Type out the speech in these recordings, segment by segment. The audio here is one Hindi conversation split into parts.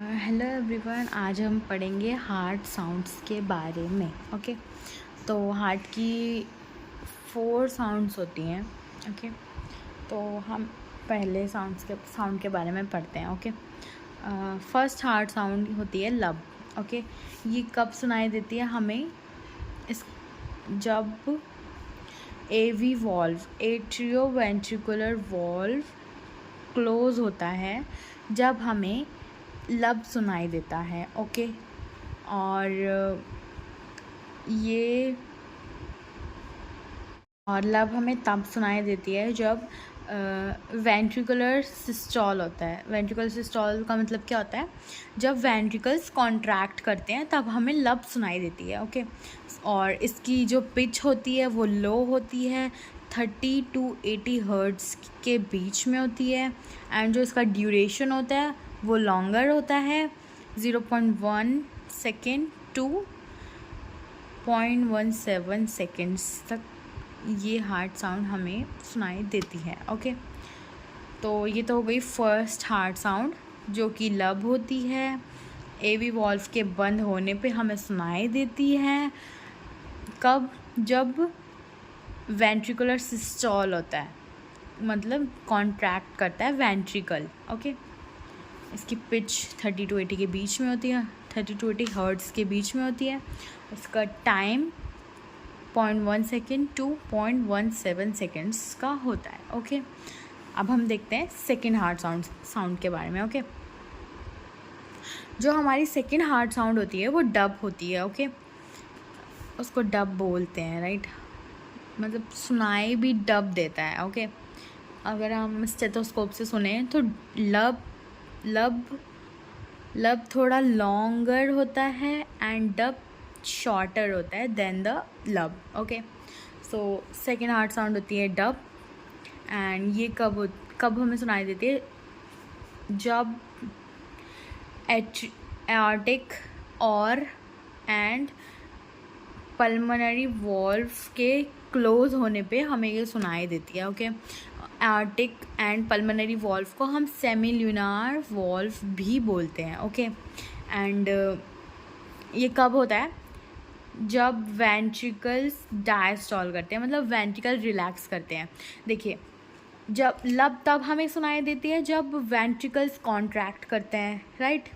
हेलो एवरीवन, आज हम पढ़ेंगे हार्ट साउंड्स के बारे में। ओके, तो हार्ट की 4 साउंड्स होती हैं। ओके, तो हम पहले साउंड के बारे में पढ़ते हैं। ओके, फर्स्ट हार्ट साउंड होती है लब। ओके, ये कब सुनाई देती है हमें? जब एवी वॉल्व, एट्रियोवेंट्रिकुलर वॉल्व क्लोज होता है, जब हमें लब सुनाई देता है। ओके, और लब हमें तब सुनाई देती है जब वेंट्रिकुलर सिस्टोल होता है। वेंट्रिकुलर सिस्टोल का मतलब क्या होता है? जब वेंट्रिकल्स कॉन्ट्रैक्ट करते हैं तब हमें लब सुनाई देती है। ओके, और इसकी जो पिच होती है वो लो होती है, 30 to 80 हर्ट्ज़ के बीच में होती है। एंड जो इसका ड्यूरेशन होता है वो लॉन्गर होता है, 0.1 सेकेंड टू 0.17 सेकेंड्स तक ये हार्ट साउंड हमें सुनाई देती है। ओके, तो ये तो हो गई फर्स्ट हार्ट साउंड जो कि लब होती है, एवी वॉल्व के बंद होने पे हमें सुनाई देती है। कब? जब वेंट्रिकुलर सिस्टोल होता है, मतलब कॉन्ट्रैक्ट करता है वेंट्रिकल। ओके, इसकी पिच 30 to 80 के बीच में होती है, 30 to 80 हर्ट्ज़ के बीच में होती है। उसका टाइम 0.1 सेकेंड टू 0.17 सेकेंड्स का होता है। ओके, अब हम देखते हैं सेकेंड हार्ट साउंड के बारे में। ओके, जो हमारी सेकेंड हार्ट साउंड होती है वो डब होती है। ओके, उसको डब बोलते हैं, राइट? मतलब सुनाई भी डब देता है। ओके, अगर हम स्टेथोस्कोप से सुने तो लब थोड़ा लॉन्गर होता है एंड डब शॉर्टर होता है देन द लब। Okay, so second heart sound होती है डब। एंड ये कब हमें सुनाई देती है? जब एआर्टिक और एंड पल्मोनरी वॉल्व के क्लोज होने पे हमें ये सुनाई देती है। Okay, aortic and pulmonary valve को हम सेमिल्यूनार वॉल्व भी बोलते हैं। ओके, एंड ये कब होता है? जब वेंट्रिकल्स डायस्टॉल करते हैं, मतलब वेंट्रिकल रिलैक्स करते हैं। देखिए, जब लब तब हमें सुनाई देती है जब वेंट्रिकल्स कॉन्ट्रैक्ट करते हैं, राइट?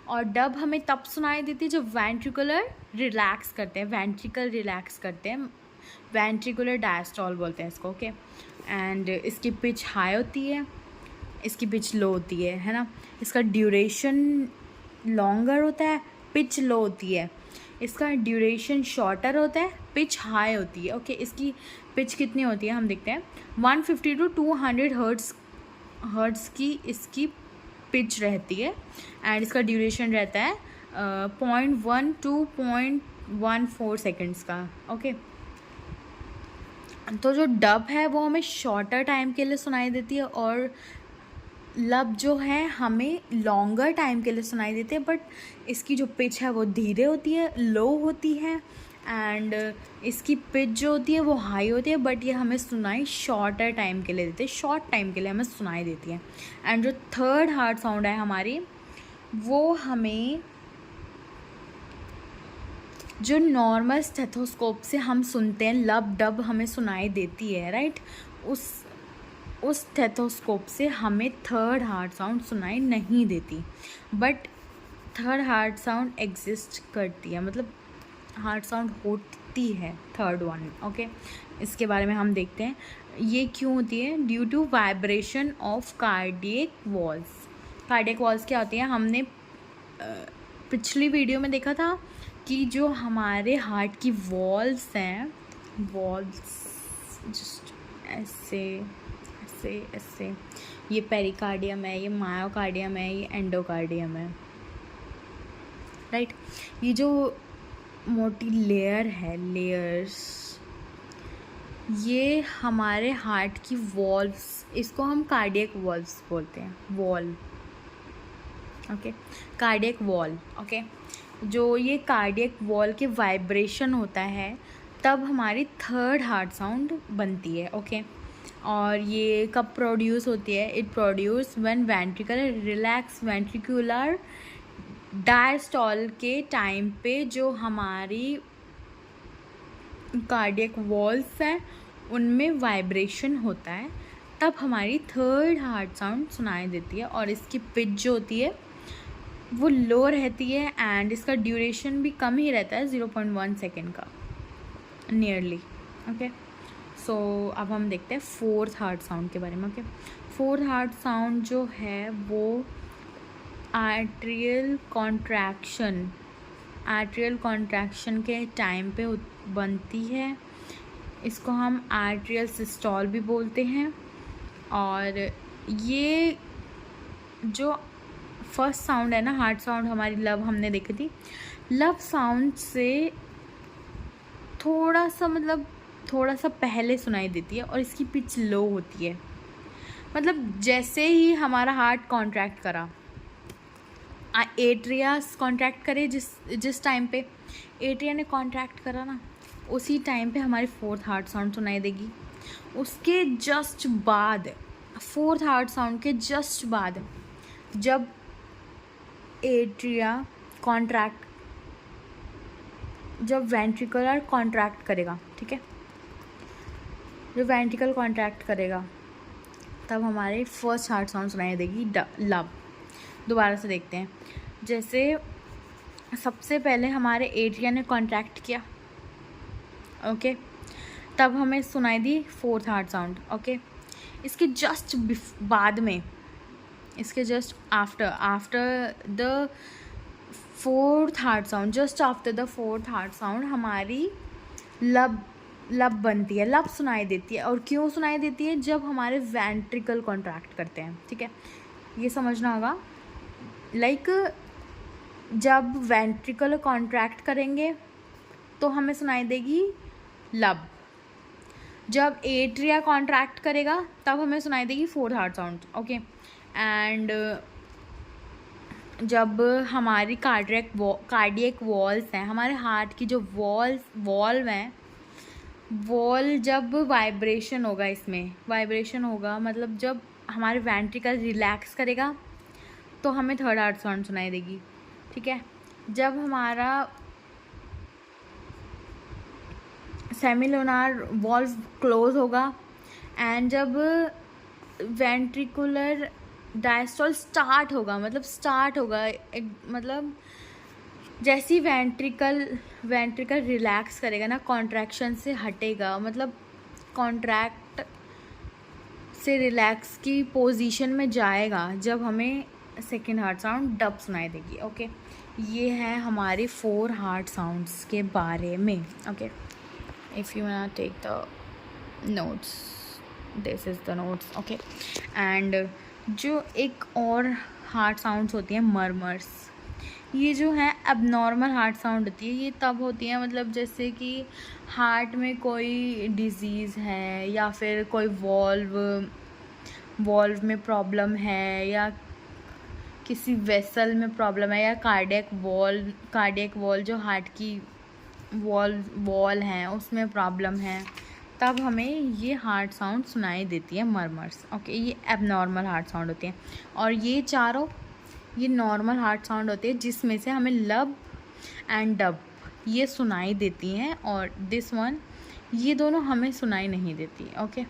और डब हमें तब सुनाई देती है जब वेंट्रिकुलर रिलैक्स करते हैं, वेंट्रिकल रिलैक्स करते हैं, वेंट्रिकुलर डायस्टॉल बोलते हैं इसको। ओके, एंड इसकी पिच हाई होती है, इसकी पिच लो होती है ना? इसका ड्यूरेशन लॉन्गर होता है, पिच लो होती है। इसका ड्यूरेशन शॉर्टर होता है, पिच हाई होती है। ओके, इसकी पिच कितनी होती है हम देखते हैं। 150 to 200 हर्ट्ज़ की इसकी पिच रहती है एंड इसका ड्यूरेशन रहता है 0.1 to 0.14 सेकेंड्स का। ओके, तो जो डब है वो हमें शॉर्टर टाइम के लिए सुनाई देती है और लब जो है हमें लॉन्गर टाइम के लिए सुनाई देती है, बट इसकी जो पिच है वो धीरे होती है, लो होती है एंड इसकी पिच जो होती है वो हाई होती है, बट ये हमें सुनाई शॉर्टर टाइम के लिए देती है, शॉर्ट टाइम के लिए हमें सुनाई देती है। एंड जो थर्ड हार्ट साउंड है हमारी, वो हमें जो नॉर्मल स्टेथोस्कोप से हम सुनते हैं लब डब हमें सुनाई देती है, राइट? उस स्टेथोस्कोप से हमें थर्ड हार्ट साउंड सुनाई नहीं देती, but third heart sound exist करती है, मतलब हार्ट साउंड होती है थर्ड वन। ओके, इसके बारे में हम देखते हैं ये क्यों होती है। Due to vibration of cardiac walls. Cardiac walls क्या होती हैं? हमने पिछली वीडियो में देखा था कि जो हमारे हार्ट की वॉल्स हैं, वॉल्स जस्ट ऐसे ऐसे ऐसे, ये पेरिकार्डियम है, ये मायोकार्डियम है, ये एंडोकार्डियम है, राइट? ये जो मोटी लेयर है, लेयर्स, ये हमारे हार्ट की वॉल्व्स, इसको हम कार्डियक वॉल्व्स बोलते हैं, wall. Okay, cardiac wall. Okay, जो ये कार्डियक वॉल के वाइब्रेशन होता है तब हमारी थर्ड हार्ट साउंड बनती है। ओके, और ये कब प्रोड्यूस होती है? It produce when ventricle relax, ventricular diastole के टाइम पे जो हमारी कार्डियक वॉल्स हैं उनमें वाइब्रेशन होता है, तब हमारी थर्ड हार्ट साउंड सुनाई देती है। और इसकी पिच जो होती है वो लो रहती है एंड इसका ड्यूरेशन भी कम ही रहता है, 0.1 सेकेंड का नियरली। ओके, सो अब हम देखते हैं फोर्थ हार्ट साउंड के बारे में। ओके, फोर्थ हार्ट साउंड जो है वो आर्ट्रियल कॉन्ट्रैक्शन के टाइम पे बनती है। इसको हम आर्ट्रियल सिस्टोल भी बोलते हैं। और ये जो फर्स्ट साउंड है ना, हार्ट साउंड हमारी लब हमने देखी थी, लब साउंड से थोड़ा सा पहले सुनाई देती है और इसकी पिच लो होती है। मतलब जैसे ही हमारा हार्ट कॉन्ट्रैक्ट करा, एट्रियास कॉन्ट्रैक्ट करे, जिस टाइम पे एट्रिया ने कॉन्ट्रैक्ट करा ना, उसी टाइम पे हमारी फोर्थ हार्ट साउंड सुनाई देगी। उसके जस्ट बाद, फोर्थ हार्ट साउंड के जस्ट बाद, जब एट्रिया जब वेंट्रिकुलर कॉन्ट्रैक्ट करेगा, ठीक है, जब वेंट्रिकल कॉन्ट्रैक्ट करेगा तब हमारे फर्स्ट हार्ट साउंड सुनाई देगी, लब। दोबारा से देखते हैं। जैसे सबसे पहले हमारे एट्रिया ने कॉन्ट्रैक्ट किया, ओके, तब हमें सुनाई the fourth heart sound. Okay, इसके जस्ट बाद में, इसके just after the fourth heart sound, just after the fourth heart sound हमारी लब बनती है, लब सुनाई देती है। और क्यों सुनाई देती है? जब हमारे वेंट्रिकल कॉन्ट्रैक्ट करते हैं, ठीक है, ये समझना होगा। लाइक जब वेंट्रिकल कॉन्ट्रैक्ट करेंगे तो हमें सुनाई देगी लब। जब एट्रिया कॉन्ट्रैक्ट करेगा तब हमें सुनाई देगी fourth heart sound. Okay, and जब हमारी कार्डियक वॉल्स हैं, हमारे हार्ट की जो वॉल्व हैं, वॉल जब वाइब्रेशन होगा, इसमें वाइब्रेशन होगा, मतलब जब हमारे वेंट्रिकल रिलैक्स करेगा तो हमें थर्ड हार्ट साउंड सुनाई देगी, ठीक है। जब हमारा सेमिलुनार वॉल्व क्लोज होगा एंड जब वेंट्रिकुलर डायस्टॉल स्टार्ट होगा, मतलब जैसे ही वेंट्रिकल रिलैक्स करेगा ना, कॉन्ट्रैक्शन से हटेगा, मतलब कॉन्ट्रैक्ट से रिलैक्स की पोजीशन में जाएगा, जब हमें सेकेंड हार्ट साउंड डब सुनाई देगी। ओके, ये है हमारे 4 हार्ट साउंड्स के बारे में। Okay, if you want take the notes, this is the notes. Okay, and जो एक और हार्ट साउंड्स होती हैं, मर्मर्स, ये जो है एबनॉर्मल हार्ट साउंड होती है। ये तब होती है, मतलब जैसे कि हार्ट में कोई डिजीज़ है या फिर कोई वॉल्व में प्रॉब्लम है, या किसी वेसल में प्रॉब्लम है, या कार्डियक वॉल जो हार्ट की वॉल है उसमें प्रॉब्लम है, तब हमें ये हार्ट साउंड सुनाई देती है, मर्मर्स। ओके, ये एबनॉर्मल हार्ट साउंड होती हैं। और ये चारों, ये नॉर्मल हार्ट साउंड होती है, जिसमें से हमें लब एंड डब ये सुनाई देती हैं, और दिस वन, ये दोनों हमें सुनाई नहीं देती। Okay,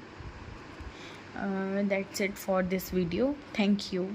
that's it for this video. Thank you.